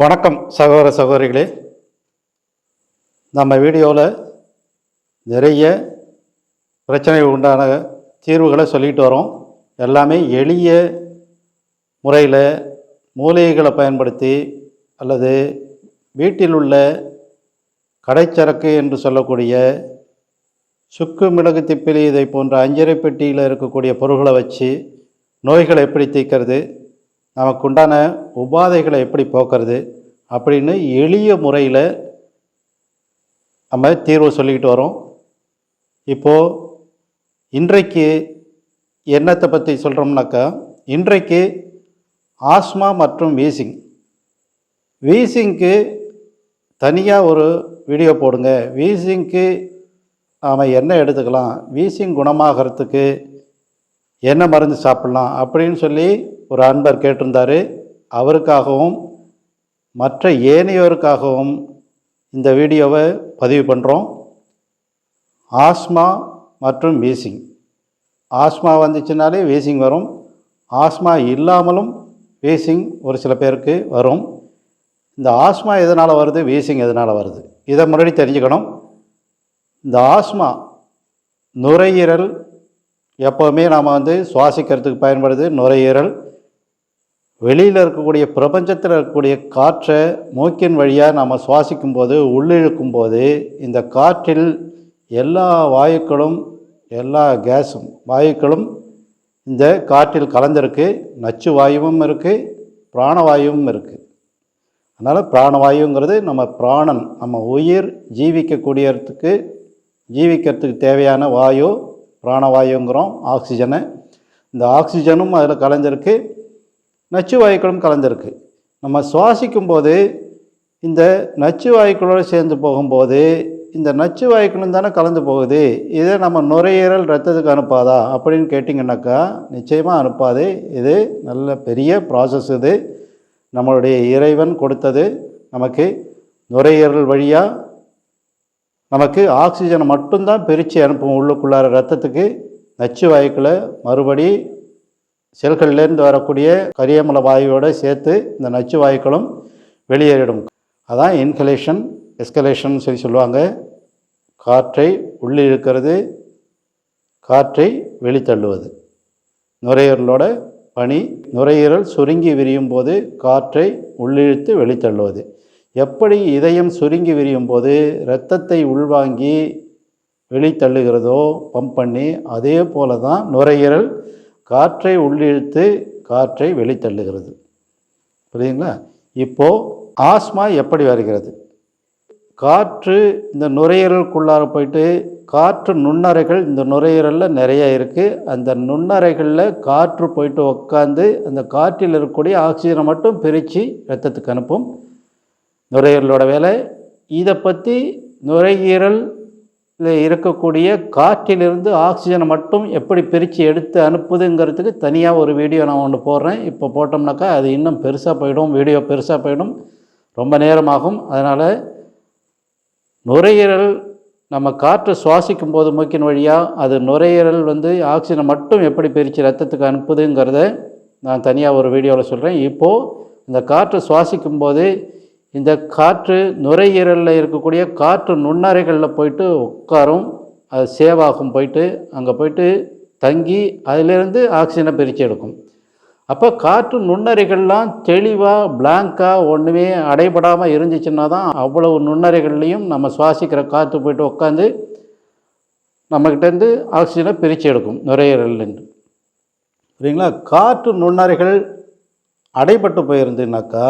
வணக்கம் சகோதர சகோதரிகளே. நம்ம வீடியோவில் நிறைய பிரச்சனைகள் உண்டான தீர்வுகளை சொல்லிட்டு வரோம். எல்லாமே எளிய முறையில் மூலிகைகளை பயன்படுத்தி அல்லது வீட்டில் உள்ள கடைச்சரக்கு என்று சொல்லக்கூடிய சுக்கு, மிளகு, திப்பிலி இதை போன்ற அஞ்சரை பெட்டியில் இருக்கக்கூடிய பொருள்களை வச்சு நோய்களை எப்படி தீர்க்கிறது, நமக்கு உண்டான உபாதைகளை எப்படி போக்குறது அப்படின்னு எளிய முறையில் நம்ம தீர்வு சொல்லிக்கிட்டு வரோம். இப்போது இன்றைக்கு என்னத்தை பற்றி சொல்கிறோம்னாக்கா, இன்றைக்கு ஆஸ்மா மற்றும் வீசிங்க்கு தனியாக ஒரு வீடியோ போடுங்க. வீசிங்க்கு நாம் என்ன எடுத்துக்கலாம், வீசிங் குணமாகறதுக்கு என்ன மருந்து சாப்பிட்லாம் அப்படின்னு சொல்லி ஒரு அன்பர் கேட்டிருந்தார். அவருக்காகவும் மற்ற ஏனையோருக்காகவும் இந்த வீடியோவை பதிவு பண்ணுறோம். ஆஸ்மா மற்றும் வீசிங். ஆஸ்மா வந்துச்சுனாலே வீசிங் வரும். ஆஸ்மா இல்லாமலும் வீசிங் ஒரு சில பேருக்கு வரும். இந்த ஆஸ்மா எதனால் வருது, வீசிங் எதனால் வருது, இதை முன்னாடி தெரிஞ்சுக்கணும். இந்த ஆஸ்மா நுரையீரல் எப்போவுமே நாம் சுவாசிக்கிறதுக்கு பயன்படுது. நுரையீரல் வெளியில் இருக்கக்கூடிய பிரபஞ்சத்தில் இருக்கக்கூடிய காற்றை மூக்கின் வழியாக நாம் சுவாசிக்கும் போது, உள்ளிழுக்கும் போது இந்த காற்றில் எல்லா வாயுக்களும், எல்லா கேஸும் வாயுக்களும் இந்த காற்றில் கலந்திருக்கு. நச்சு வாயுவும் இருக்குது, பிராணவாயுவும் இருக்குது. அதனால் பிராணவாயுங்கிறது நம்ம பிராணன், நம்ம உயிர் ஜீவிக்கிறதுக்கு தேவையான வாயு பிராணவாயுங்கிறோம், ஆக்சிஜனை. இந்த ஆக்சிஜனும் அதில் கலந்திருக்கு, நச்சு வாயுக்களும் கலந்திருக்கு. நம்ம சுவாசிக்கும் போது இந்த நச்சு வாயுக்களோடு சேர்ந்து போகும்போது இந்த நச்சு வாயுக்களும் தானே கலந்து போகுது. இதை நம்ம நுரையீரல் ரத்தத்துக்கு அனுப்பாதா அப்படின்னு கேட்டிங்கன்னாக்கா நிச்சயமாக அனுப்பாது. இது நல்ல பெரிய ப்ராசஸ். இது நம்மளுடைய இறைவன் கொடுத்தது. நமக்கு நுரையீரல் வழியாக நமக்கு ஆக்சிஜனை மட்டும்தான் பிரித்து அனுப்பும் உள்ளுக்குள்ளார ரத்தத்துக்கு. நச்சு வாயுக்களை மறுபடி செல்கள்லேருந்து வரக்கூடிய கரியமல வாயுவோடு சேர்த்து இந்த நச்சு வாயுக்களும் வெளியேறிடும். அதான் இன்ஹலேஷன், எஸ்கலேஷன் சொல்லுவாங்க. காற்றை உள்ளிழுக்கிறது, காற்றை வெளித்தள்ளுவது. நுரையீரலோட பணி. நுரையீரல் சுருங்கி விரியும் போது காற்றை உள்ளிழுத்து வெளித்தள்ளுவது. எப்படி இதயம் சுருங்கி விரியும் போது இரத்தத்தை உள்வாங்கி வெளித்தள்ளுகிறதோ பம்ப் பண்ணி, அதே போல தான் நுரையீரல் காற்றை உள்ளிழுத்து காற்றை வெளித்தள்ளுகிறது. புரியுதுங்களா? இப்போது ஆஸ்மா எப்படி வருகிறது? காற்று இந்த நுரையீரலுக்குள்ளார போயிட்டு, காற்று நுண்ணறைகள் இந்த நுரையீரலில் நிறைய இருக்குது. அந்த நுண்ணறைகளில் காற்று போயிட்டு உட்காந்து அந்த காற்றில் இருக்கக்கூடிய ஆக்சிஜனை மட்டும் பிரித்து ரத்தத்துக்கு அனுப்பும். நுரையீரலோட வேலை. இதை பற்றி நுரையீரலில் இருக்கக்கூடிய காற்றிலிருந்து ஆக்சிஜனை மட்டும் எப்படி பிரித்து எடுத்து அனுப்புதுங்கிறதுக்கு தனியாக ஒரு வீடியோ நான் ஒன்று போடுறேன். இப்போ போட்டோம்னாக்கா அது இன்னும் பெருசாக போயிடும், வீடியோ பெருசாக போயிடும், ரொம்ப நேரமாகும். அதனால் நுரையீரல் நம்ம காற்று சுவாசிக்கும் போது மூக்கின் வழியாக அது நுரையீரல் ஆக்சிஜனை மட்டும் எப்படி பிரித்து ரத்தத்துக்கு அனுப்புதுங்கிறத நான் தனியாக ஒரு வீடியோவில் சொல்கிறேன். இப்போது இந்த காற்று சுவாசிக்கும் போது இந்த காற்று நுரையீரலில் இருக்கக்கூடிய காற்று நுண்ணறைகளில் போயிட்டு உட்காரும். அது சேவாகும், போயிட்டு அங்கே போயிட்டு தங்கி அதிலிருந்து ஆக்சிஜனை பிரித்து எடுக்கும். அப்போ காற்று நுண்ணறைகள்லாம் தெளிவாக பிளாங்காக ஒன்றுமே அடைபடாமல் இருந்துச்சுன்னா தான் அவ்வளவு நுண்ணறைகள்லையும் நம்ம சுவாசிக்கிற காற்று போயிட்டு உட்காந்து நம்மக்கிட்டேருந்து ஆக்சிஜனை பிரித்து எடுக்கும் நுரையீரல்லேருந்து. சரிங்களா? காற்று நுண்ணறைகள் அடைபட்டு போயிருந்துனாக்கா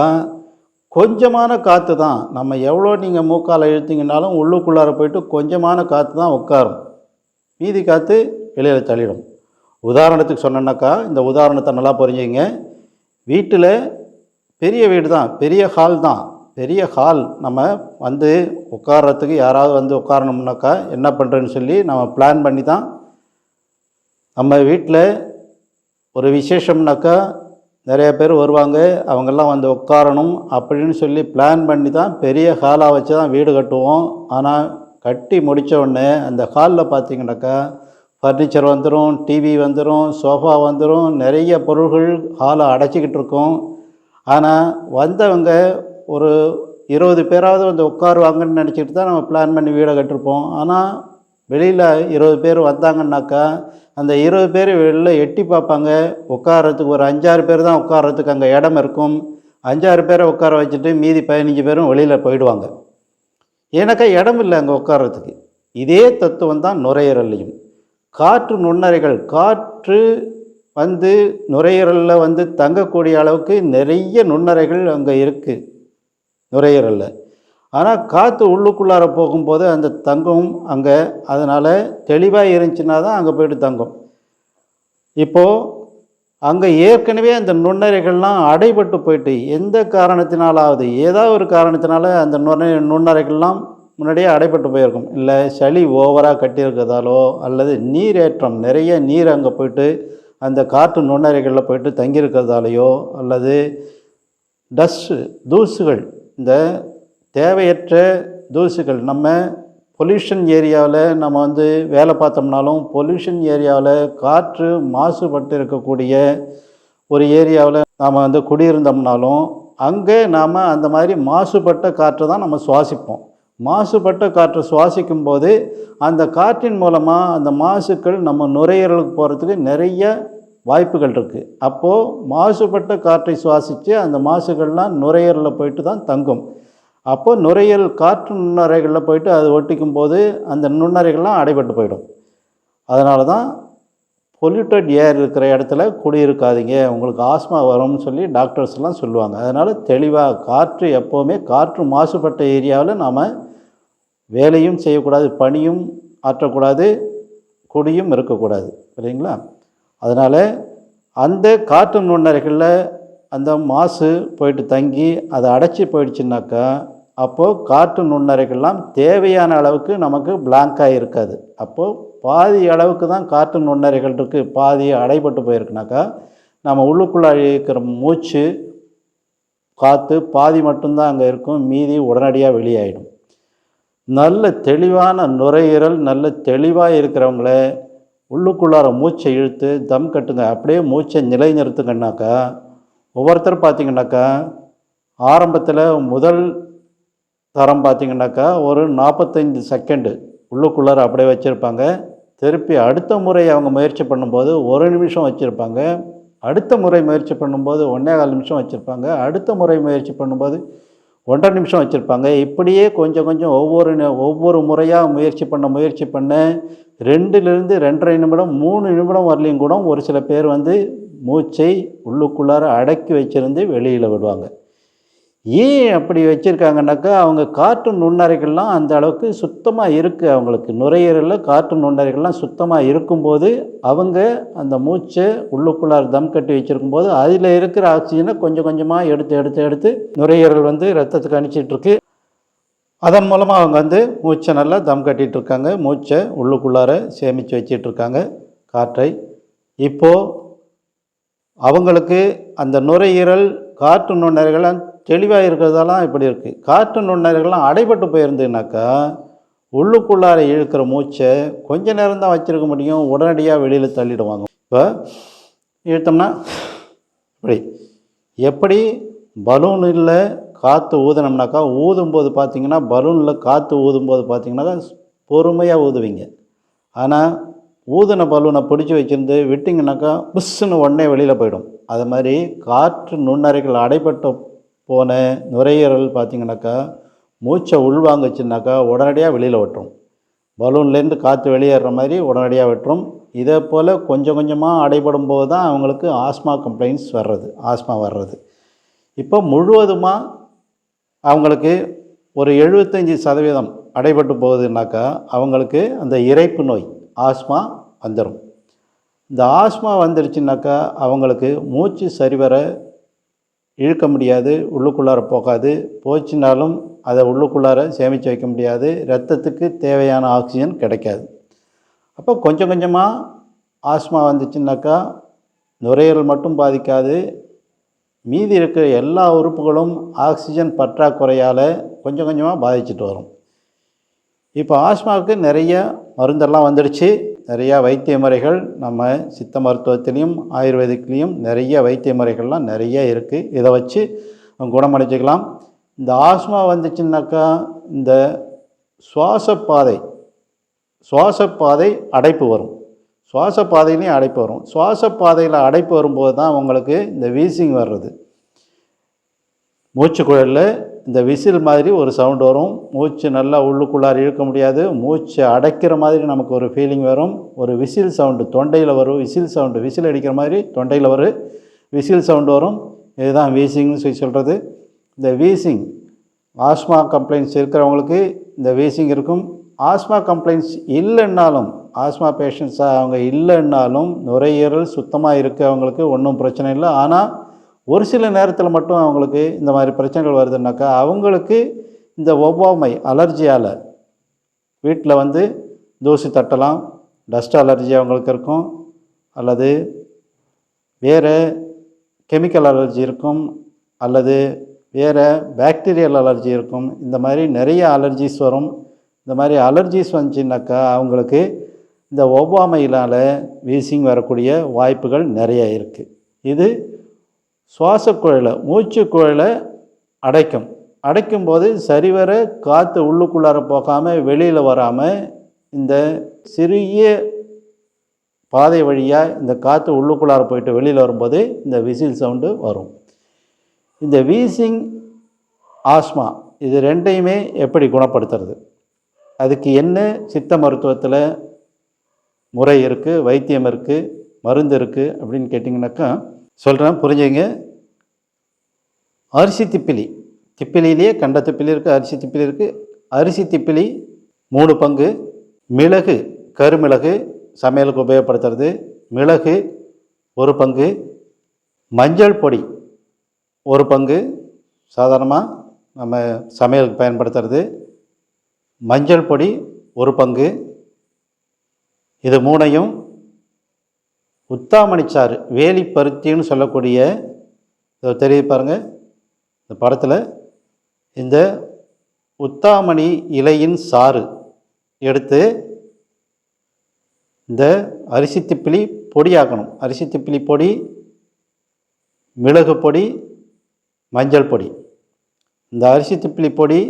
கொஞ்சமான காற்று தான், நம்ம எவ்வளோ நீங்கள் மூக்கால் இழுத்தீங்கன்னாலும் உள்ளுக்குள்ளார போயிட்டு கொஞ்சமான காற்று தான் உட்காரும், மீதி காற்று வெளியில் தள்ளிடும். உதாரணத்துக்கு சொன்னேன்னாக்கா, இந்த உதாரணத்தை நல்லா புரிஞ்சுங்க. வீட்டில் பெரிய வீடு தான், பெரிய ஹால் தான். பெரிய ஹால் நம்ம உட்கார்றதுக்கு யாராவது உட்காரணும்னாக்கா என்ன பண்ணுறேன்னு சொல்லி நம்ம பிளான் பண்ணி தான். நம்ம வீட்டில் ஒரு விசேஷம்னாக்கா நிறைய பேர் வருவாங்க, அவங்கெல்லாம் உட்காரணும் அப்படின்னு சொல்லி பிளான் பண்ணி தான் பெரிய ஹாலாக வச்சு தான் வீடு கட்டுவோம். ஆனால் கட்டி முடித்த உடனே அந்த ஹாலில் பார்த்திங்கனாக்கா ஃபர்னிச்சர் வந்துடும், டிவி வந்துடும், சோஃபா வந்துடும், நிறைய பொருள்கள் ஹாலை அடைச்சிக்கிட்டு இருக்கும். ஆனால் வந்தவங்க ஒரு 20 பேராவது வந்து உட்காருவாங்கன்னு நினச்சிட்டு தான் நம்ம பிளான் பண்ணி வீடை கட்டிருப்போம். ஆனால் வெளியில் 20 பேர் வந்தாங்கன்னாக்கா அந்த 20 பேர் வெளில எட்டி பார்ப்பாங்க. உட்காரத்துக்கு ஒரு 5-6 பேர் தான் உட்காரத்துக்கு அங்கே இடம் இருக்கும். 5-6 பேரை உட்கார வச்சுட்டு மீதி 15 பேரும் வெளியில் போயிடுவாங்க. ஏன்னாக்கா இடம் இல்லை அங்கே உட்காரத்துக்கு. இதே தத்துவம் தான் நுரையீரல்லையும். காற்று நுண்ணறைகள், காற்று வந்து நுரையீரலில் வந்து தங்கக்கூடிய அளவுக்கு நிறைய நுண்ணறைகள் அங்கே இருக்குது நுரையீரலில். ஆனால் காற்று உள்ளுக்குள்ளார போகும்போது அந்த தங்கும் அங்கே. அதனால் தெளிவாக இருந்துச்சுன்னா தான் அங்கே போய்ட்டு தங்கும். இப்போது அங்கே ஏற்கனவே அந்த நுண்ணறைகள்லாம் அடைபட்டு போயிட்டு எந்த காரணத்தினாலாவது ஏதாவது ஒரு காரணத்தினால அந்த நுண்ணறைகள்லாம் முன்னாடியே அடைபட்டு போயிருக்கும். இல்லை சளி ஓவராக கட்டியிருக்கிறதாலோ அல்லது நீரேற்றம் நிறைய நீர் அங்கே போய்ட்டு அந்த காற்று நுண்ணறைகளில் போய்ட்டு தங்கியிருக்கிறதாலையோ அல்லது டஸ்ட்டு தூசுகள், இந்த தேவையற்ற தூசுகள், நம்ம பொல்யூஷன் ஏரியாவில் நம்ம வந்து வேலை பார்த்தோம்னாலும் பொல்யூஷன் ஏரியாவில் காற்று மாசுபட்டு இருக்கக்கூடிய ஒரு ஏரியாவில் நாம் வந்து குடியிருந்தோம்னாலும் அங்கே நாம் அந்த மாதிரி மாசுபட்ட காற்றை தான் நம்ம சுவாசிப்போம். மாசுபட்ட காற்றை சுவாசிக்கும் போது அந்த காற்றின் மூலமாக அந்த மாசுக்கள் நம்ம நுரையீரலுக்கு போகிறதுக்கு நிறைய வாய்ப்புகள் இருக்குது. அப்போது மாசுபட்ட காற்றை சுவாசித்து அந்த மாசுகள்லாம் நுரையீரலில் போயிட்டு தான் தங்கும். அப்போது நுரையீரல் காற்று நுண்ணறைகளில் போயிட்டு அது ஒட்டிக்கும் போது அந்த நுண்ணறைகள்லாம் அடைபட்டு போயிடும். அதனால தான் பொல்யூட்டட் ஏர் இருக்கிற இடத்துல குடியிருக்காதீங்க, உங்களுக்கு ஆஸ்மா வரும்னு சொல்லி டாக்டர்ஸ்லாம் சொல்லுவாங்க. அதனால் தெளிவாக காற்று எப்போவுமே காற்று மாசுபட்ட ஏரியாவில் நாம் வேலையும் செய்யக்கூடாது, பணியும் ஆற்றக்கூடாது, குடியும் இருக்கக்கூடாது, இல்லைங்களா? அதனால் அந்த காற்று நுண்ணறைகளில் அந்த மாசு போயிட்டு தங்கி அதை அடைச்சி போயிடுச்சுனாக்கா அப்போது காற்று நுண்ணறைகள்லாம் தேவையான அளவுக்கு நமக்கு பிளாங்காக இருக்காது. அப்போது பாதி அளவுக்கு தான் காற்று நுண்ணறைகள் இருக்குது, பாதி அடைபட்டு போயிருக்குனாக்கா நம்ம உள்ளுக்குள்ளே இருக்கிற மூச்சு காற்று பாதி மட்டும்தான் அங்கே இருக்கும், மீதி உடனடியாக வெளியாகிடும். நல்ல தெளிவான நுரையீரல் நல்ல தெளிவாக இருக்கிறவங்கள உள்ளுக்குள்ளார மூச்சை இழுத்து தம் கட்டுங்க. அப்படியே மூச்சை நிலைநிறுத்துங்கன்னாக்கா ஒவ்வொருத்தர் பார்த்திங்கனாக்கா ஆரம்பத்தில் முதல் தரம் பார்த்திங்கனாக்கா ஒரு 45 செகண்டு உள்ளுக்குள்ளார அப்படியே வச்சுருப்பாங்க. திருப்பி அடுத்த முறை அவங்க முயற்சி பண்ணும்போது 1 நிமிஷம் வச்சுருப்பாங்க. அடுத்த முறை முயற்சி பண்ணும்போது 1.25 நிமிஷம் வச்சுருப்பாங்க. அடுத்த முறை முயற்சி பண்ணும்போது 1.5 நிமிஷம் வச்சுருப்பாங்க. இப்படியே கொஞ்சம் கொஞ்சம் ஒவ்வொரு முறையாக முயற்சி பண்ண 2லிருந்து 2.5 நிமிடம் 3 நிமிடம் வரலையும் கூட ஒரு சில பேர் வந்து மூச்சை உள்ளுக்குள்ளார அடக்கி வச்சுருந்து வெளியில் விடுவாங்க. ஏன் அப்படி வச்சுருக்காங்கனாக்கா அவங்க காற்று நுண்ணறைகள்லாம் அந்த அளவுக்கு சுத்தமாக இருக்குது. அவங்களுக்கு நுரையீரலில் காற்று நுண்ணறைகள்லாம் சுத்தமாக இருக்கும்போது அவங்க அந்த மூச்சை உள்ளுக்குள்ளார தம் கட்டி வச்சுருக்கும்போது அதில் இருக்கிற ஆக்சிஜனை கொஞ்சம் கொஞ்சமாக எடுத்து நுரையீரல் வந்து ரத்தத்துக்கு அனுப்பிச்சிட்ருக்கு. அதன் மூலமாக அவங்க வந்து மூச்சை நல்லா தம் கட்டிகிட்ருக்காங்க, மூச்சை உள்ளுக்குள்ளார சேமித்து வச்சிட்ருக்காங்க காற்றை. இப்போது அவங்களுக்கு அந்த நுரையீரல் காற்று நுண்ணறைகள்லாம் தெளிவாக இருக்கிறதாலாம் இப்படி இருக்குது. காற்று நுண்ணறைகள்லாம் அடைபட்டு போயிருந்துனாக்கா உள்ளுக்குள்ளார இழுக்கிற மூச்சை கொஞ்ச நேரம் தான் வச்சுருக்க முடியும், உடனடியாக வெளியில் தள்ளிடுவாங்க. இப்போ இழுத்தோம்னா எப்படி பலூனில் காற்று ஊதினோம்னாக்கா ஊதும்போது பார்த்திங்கன்னா பலூனில் காற்று ஊதும்போது பார்த்திங்கனாக்கா பொறுமையாக ஊதுவீங்க. ஆனால் ஊதின பலூனை பிடிச்சி வச்சுருந்து விட்டிங்கனாக்கா புஷ்ஷுன்னு உடனே வெளியில் போயிடும். அது மாதிரி காற்று நுண்ணறைகள் அடைபட்டு போன நுரையீரல் பார்த்திங்கனாக்கா மூச்சை உள்வாங்குச்சுனாக்கா உடனடியாக வெளியில் விட்டுரும். பலூன்லேருந்து காற்று வெளியேற மாதிரி உடனடியாக விட்டுரும். இதே போல் கொஞ்சம் கொஞ்சமாக அடைபடும் போது தான் அவங்களுக்கு ஆஸ்மா கம்ப்ளைண்ட்ஸ் ஆஸ்மா வர்றது. இப்போ முழுவதுமாக அவங்களுக்கு ஒரு 75% அடைபட்டு போகுதுனாக்கா அவங்களுக்கு அந்த இரைப்பு நோய் ஆஸ்மா வந்துடும். இந்த ஆஸ்மா வந்துருச்சுனாக்கா அவங்களுக்கு மூச்சு சரிவர இழுக்க முடியாது, உள்ளுக்குள்ளார போகாது, போச்சுனாலும் அதை உள்ளுக்குள்ளார சேமித்து வைக்க முடியாது, இரத்தத்துக்கு தேவையான ஆக்சிஜன் கிடைக்காது. அப்போ கொஞ்சம் கொஞ்சமாக ஆஸ்மா வந்துச்சுனாக்கா நுரையீரல் மட்டும் பாதிக்காது, மீதி இருக்கிற எல்லா உறுப்புகளும் ஆக்சிஜன் பற்றாக்குறையால் கொஞ்சம் கொஞ்சமாக பாதிச்சுட்டு வரும். இப்போ ஆஸ்மாவுக்கு நிறைய மருந்தெல்லாம் வந்துடுச்சு, நிறையா வைத்திய முறைகள் நம்ம சித்த மருத்துவத்திலையும் ஆயுர்வேதிக்லேயும் நிறைய வைத்திய முறைகள்லாம் நிறைய இருக்குது. இதை வச்சு குணமடைஞ்சிக்கலாம். இந்த ஆஸ்மா வந்துச்சுன்னாக்கா இந்த சுவாசப்பாதை அடைப்பு வரும். சுவாசப்பாதையிலையும் அடைப்பு வரும். சுவாசப்பாதையில் அடைப்பு வரும்போது தான் உங்களுக்கு இந்த வீசிங் வர்றது. மூச்சுக்குழலில் இந்த விசில் மாதிரி ஒரு சவுண்டு வரும். மூச்சு நல்லா உள்ளுக்குள்ளார இழுக்க முடியாது. மூச்சு அடைக்கிற மாதிரி நமக்கு ஒரு ஃபீலிங் வரும். ஒரு விசில் சவுண்டு தொண்டையில் வரும். விசில் சவுண்டு, விசில் அடிக்கிற மாதிரி தொண்டையில் வரும் விசில் சவுண்டு வரும். இதுதான் வீசிங்னு சொல்கிறது. இந்த வீசிங் ஆஸ்மா கம்ப்ளைண்ட்ஸ் இருக்கிறவங்களுக்கு இந்த வீசிங் இருக்கும். ஆஸ்மா கம்ப்ளைண்ட்ஸ் இல்லைன்னாலும், ஆஸ்மா பேஷண்ட்ஸாக அவங்க இல்லைன்னாலும் நுரையீரல் சுத்தமாக இருக்கவங்களுக்கு ஒன்றும் பிரச்சனை இல்லை. ஆனால் ஒரு சில நேரத்தில் மட்டும் அவங்களுக்கு இந்த மாதிரி பிரச்சனைகள் வருதுன்னாக்கா அவங்களுக்கு இந்த ஒவ்வாமை அலர்ஜியால் வீட்டில் வந்து தூசி தட்டலாம், டஸ்ட் அலர்ஜி அவங்களுக்கு இருக்கும், அல்லது வேறு கெமிக்கல் அலர்ஜி இருக்கும், அல்லது வேறு பாக்டீரியல் அலர்ஜி இருக்கும். இந்த மாதிரி நிறைய அலர்ஜிஸ் வரும். இந்த மாதிரி அலர்ஜிஸ் வந்துச்சுன்னாக்கா அவங்களுக்கு இந்த ஒவ்வாமையினால் வீசிங் வரக்கூடிய வாய்ப்புகள் நிறைய இருக்குது. இது சுவாசக்குழலை மூச்சுக்குழலை அடைக்கும்போது சரிவர காற்று உள்ளுக்குள்ளார போகாமல் வெளியில் வராமல் இந்த சிறிய பாதை வழியாக இந்த காற்று உள்ளுக்குள்ளார போயிட்டு வெளியில் வரும்போது இந்த விசில் சவுண்டு வரும். இந்த வீசிங், ஆஸ்மா இது ரெண்டையுமே எப்படி குணப்படுத்துறது? அதுக்கு என்ன சித்த மருத்துவத்தில் முறை இருக்குது, வைத்தியம் இருக்குது, மருந்து இருக்குது அப்படின்னு கேட்டிங்கனாக்கா சொல்கிறேன், புரிஞ்சுங்க. அரிசி திப்பிலியிலேயே கண்ட திப்பிலி இருக்குது, அரிசி திப்பிலி இருக்குது. அரிசி திப்பிலி 3 பங்கு, மிளகு கருமிளகு சமையலுக்கு உபயோகப்படுத்துறது, மிளகு 1 பங்கு, மஞ்சள் பொடி 1 பங்கு சாதாரணமாக நம்ம சமையலுக்கு பயன்படுத்துறது, மஞ்சள் பொடி 1 பங்கு. இது 3ஐயும் உத்தாமணிச்சாறு, வேலிப்பருத்தின்னு சொல்லக்கூடிய, தெரியுது பாருங்கள் இந்த படத்தில், இந்த உத்தாமணி இலையின் சாறு எடுத்து இந்த அரிசி திப்பிலி பொடியாக்கணும். அரிசி திப்பிலி பொடி, மிளகு பொடி, மஞ்சள் பொடி. இந்த அரிசி திப்பிலி பொடி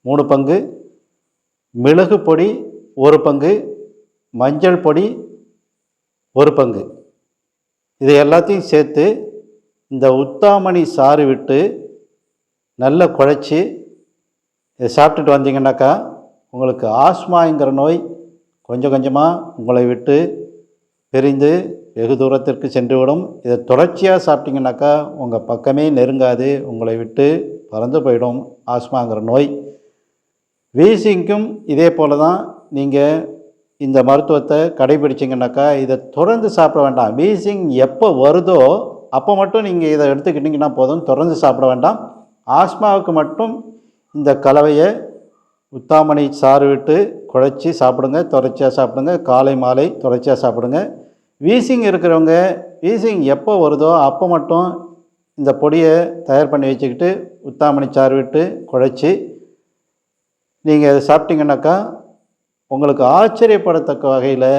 3 பங்கு, மிளகு பொடி 1 பங்கு, மஞ்சள் பொடி 1 பங்கு. இது எல்லாத்தையும் சேர்த்து இந்த உத்தாமணி சாறு விட்டு நல்லா குழைச்சி இதை சாப்பிட்டுட்டு வந்தீங்கன்னாக்கா உங்களுக்கு ஆஸ்மாங்கிற நோய் கொஞ்சம் கொஞ்சமாக உங்களை விட்டு பிரிந்து வெகு தூரத்திற்கு சென்றுவிடும். இதை தொடர்ச்சியாக சாப்பிட்டீங்கன்னாக்கா உங்கள் பக்கமே நெருங்காது, உங்களை விட்டு பறந்து போயிடும் ஆஸ்மாங்கிற நோய். வீசிங்க்கும் இதே போல் தான். நீங்கள் இந்த மருத்துவத்தை கடைபிடிச்சிங்கனாக்கா இதை தொடர்ந்து சாப்பிட வேண்டாம். வீசிங் எப்போ வருதோ அப்போ மட்டும் நீங்கள் இதை எடுத்துக்கிட்டிங்கன்னா போதும், தொடர்ந்து சாப்பிட வேண்டாம். ஆஸ்மாவுக்கு மட்டும் இந்த கலவையை உத்தாமணி சாறு விட்டு குழைச்சி சாப்பிடுங்க, தொடர்ச்சியாக சாப்பிடுங்க, காலை மாலை தொடர்ச்சியாக சாப்பிடுங்க. வீசிங் இருக்கிறவங்க வீசிங் எப்போ வருதோ அப்போ மட்டும் இந்த பொடியை தயார் பண்ணி வச்சுக்கிட்டு உத்தாமணி சாறு விட்டு குழைச்சி நீங்கள் இதை சாப்பிட்டீங்கன்னாக்கா உங்களுக்கு ஆச்சரியப்படத்தக்க வகையில்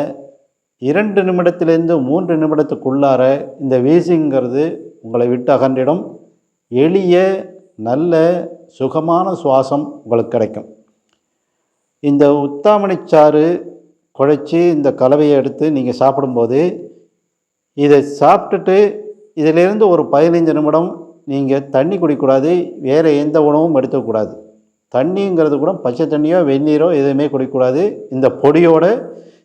2 நிமிடத்திலேருந்து 3 நிமிடத்துக்குள்ளார இந்த வீசிங்கிறது உங்களை விட்டு அகன்றிடும். எளிய நல்ல சுகமான சுவாசம் உங்களுக்கு கிடைக்கும். இந்த உத்தாமணிச்சாறு குழைச்சி இந்த கலவையை எடுத்து நீங்கள் சாப்பிடும்போது இதை சாப்பிட்டுட்டு இதிலேருந்து ஒரு 15 நிமிடம் நீங்கள் தண்ணி குடிக்கக்கூடாது, வேறு எந்த உணவும் எடுத்துக்கூடாது. தண்ணிங்கிறது கூட பச்சை தண்ணியோ வெந்நீரோ எதுவுமே குடிக்கக்கூடாது. இந்த பொடியோடு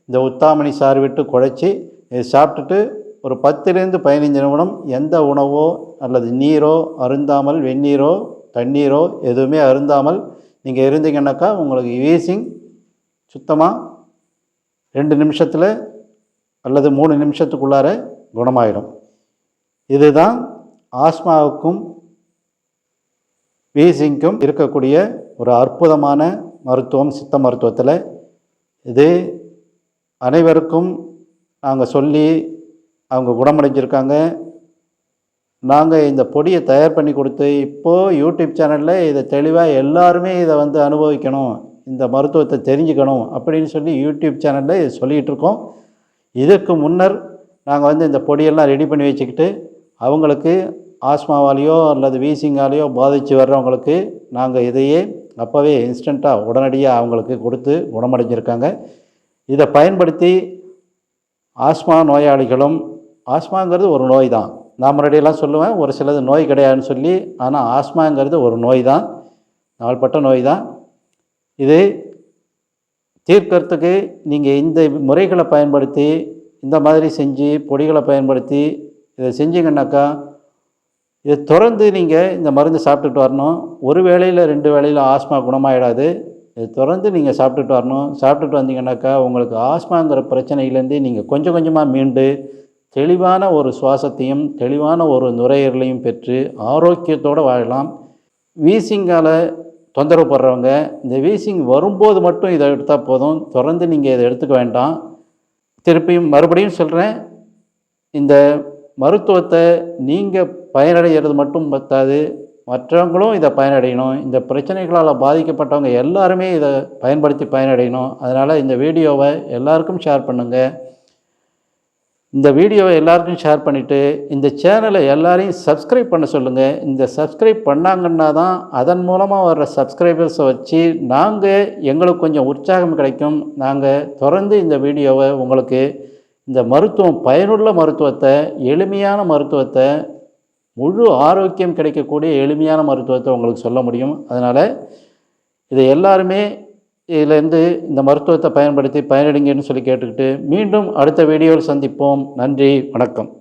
இந்த உத்தாமணி சாறு விட்டு குழைச்சி இதை சாப்பிட்டுட்டு ஒரு 10லேருந்து 15 நிமிடம் எந்த உணவோ அல்லது நீரோ அருந்தாமல், வெந்நீரோ தண்ணீரோ எதுவுமே அருந்தாமல் நீங்கள் இருந்தீங்கன்னாக்கா உங்களுக்கு வீசிங் சுத்தமாக 2 நிமிஷத்தில் அல்லது 3 நிமிஷத்துக்குள்ளார குணமாயிடும். இதுதான் ஆஸ்மாவுக்கும் வீசிங்க்கும் இருக்கக்கூடிய ஒரு அற்புதமான மருத்துவம் சித்த மருத்துவத்தில். இது அனைவருக்கும் நாங்கள் சொல்லி அவங்க குணமடைஞ்சிருக்காங்க. நாங்கள் இந்த பொடியை தயார் பண்ணி கொடுத்து இப்போது யூடியூப் சேனலில் இதை தெளிவாக எல்லாருமே இதை வந்து அனுபவிக்கணும், இந்த மருத்துவத்தை தெரிஞ்சுக்கணும் அப்படின்னு சொல்லி யூடியூப் சேனலில் இதை சொல்லிகிட்ருக்கோம். இதுக்கு முன்னர் நாங்கள் வந்து இந்த பொடியெல்லாம் ரெடி பண்ணி வச்சுக்கிட்டு அவங்களுக்கு ஆஸ்மாவாலேயோ அல்லது வீசிங்காலேயோ பாதித்து வர்றவங்களுக்கு நாங்கள் இதையே அப்போவே இன்ஸ்டண்ட்டாக உடனடியாக அவங்களுக்கு கொடுத்து குணமடைஞ்சிருக்காங்க. இதை பயன்படுத்தி ஆஸ்மா நோயாளிகளும், ஆஸ்மாங்கிறது ஒரு நோய் தான், நான் முன்னாடியெல்லாம் சொல்லுவேன் ஒரு சிலது நோய் கிடையாதுன்னு சொல்லி, ஆனால் ஆஸ்மாங்கிறது ஒரு நோய் தான், நாள்பட்ட நோய் தான். இது தீர்க்கறதுக்கு நீங்கள் இந்த முறைகளை பயன்படுத்தி, இந்த மாதிரி செஞ்சு பொடிகளை பயன்படுத்தி இதை செஞ்சிங்கன்னாக்கா, இதை தொடர்ந்து நீங்கள் இந்த மருந்து சாப்பிட்டுட்டு வரணும். ஒரு வேளையில் 2 வேளையில் ஆஸ்மா குணமாகிடாது. இது தொடர்ந்து நீங்கள் சாப்பிட்டுட்டு வரணும். சாப்பிட்டுட்டு வந்தீங்கன்னாக்கா உங்களுக்கு ஆஸ்மாங்கிற பிரச்சனையிலேருந்து நீங்கள் கொஞ்சம் கொஞ்சமாக மீண்டு தெளிவான ஒரு சுவாசத்தையும் தெளிவான ஒரு நுரையீரலையும் பெற்று ஆரோக்கியத்தோடு வாழலாம். வீசிங்கால் தொந்தரவு படுறவங்க இந்த வீசிங் வரும்போது மட்டும் இதை எடுத்தால் போதும், தொடர்ந்து நீங்கள் இதை எடுத்துக்க வேண்டாம். திருப்பியும் மறுபடியும் சொல்கிறேன், இந்த மருத்துவத்தை நீங்கள் பயனடைகிறது மட்டும் பத்தாது, மற்றவங்களும் இதை பயனடையணும். இந்த பிரச்சனைகளால் பாதிக்கப்பட்டவங்க எல்லாருமே இதை பயன்படுத்தி பயனடையணும். அதனால் இந்த வீடியோவை எல்லாருக்கும் ஷேர் பண்ணுங்கள். இந்த வீடியோவை எல்லாருக்கும் ஷேர் பண்ணிவிட்டு இந்த சேனலை எல்லாரையும் சப்ஸ்கிரைப் பண்ண சொல்லுங்கள். இந்த சப்ஸ்கிரைப் பண்ணாங்கன்னா தான் அதன் மூலமாக வர்ற சப்ஸ்கிரைபர்ஸை வச்சு எங்களுக்கு கொஞ்சம் உற்சாகம் கிடைக்கும். நாங்கள் தொடர்ந்து இந்த வீடியோவை உங்களுக்கு இந்த மருத்துவம், பயனுள்ள மருத்துவத்தை, எளிமையான மருத்துவத்தை, முழு ஆரோக்கியம் கிடைக்கக்கூடிய எளிமையான மருத்துவத்தை உங்களுக்கு சொல்ல முடியும். அதனால் இதை எல்லாருமே இதிலேருந்து இந்த மருத்துவத்தை பயன்படுத்தி பயனடைங்கன்னு சொல்லி கேட்டுக்கிட்டு மீண்டும் அடுத்த வீடியோவில் சந்திப்போம். நன்றி, வணக்கம்.